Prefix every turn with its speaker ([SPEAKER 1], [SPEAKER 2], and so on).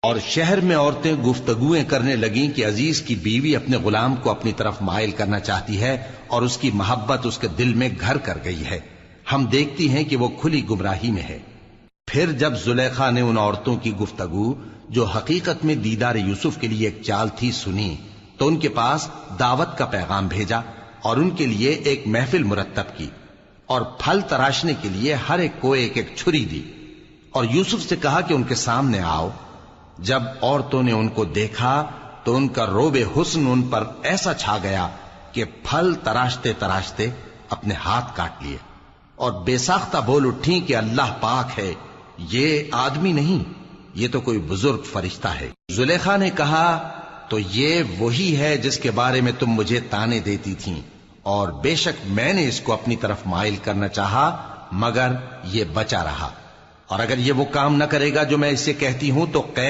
[SPEAKER 1] اور شہر میں عورتیں گفتگویں کرنے لگیں کہ عزیز کی بیوی اپنے غلام کو اپنی طرف مائل کرنا چاہتی ہے اور اس کی محبت اس کے دل میں گھر کر گئی ہے، ہم دیکھتی ہیں کہ وہ کھلی گمراہی میں ہے۔ پھر جب زلیخا نے ان عورتوں کی گفتگو جو حقیقت میں دیدار یوسف کے لیے ایک چال تھی سنی تو ان کے پاس دعوت کا پیغام بھیجا اور ان کے لیے ایک محفل مرتب کی اور پھل تراشنے کے لیے ہر ایک کو ایک ایک چھری دی اور یوسف سے کہا کہ ان کے سامنے آؤ۔ جب عورتوں نے ان کو دیکھا تو ان کا روب حسن ان پر ایسا چھا گیا کہ پھل تراشتے تراشتے اپنے ہاتھ کاٹ لیے اور بے ساختہ بول اٹھیں کہ اللہ پاک ہے، یہ آدمی نہیں، یہ تو کوئی بزرگ فرشتہ ہے۔ زلیخا نے کہا تو یہ وہی ہے جس کے بارے میں تم مجھے تانے دیتی تھیں، اور بے شک میں نے اس کو اپنی طرف مائل کرنا چاہا مگر یہ بچا رہا، اور اگر یہ وہ کام نہ کرے گا جو میں اسے کہتی ہوں تو قید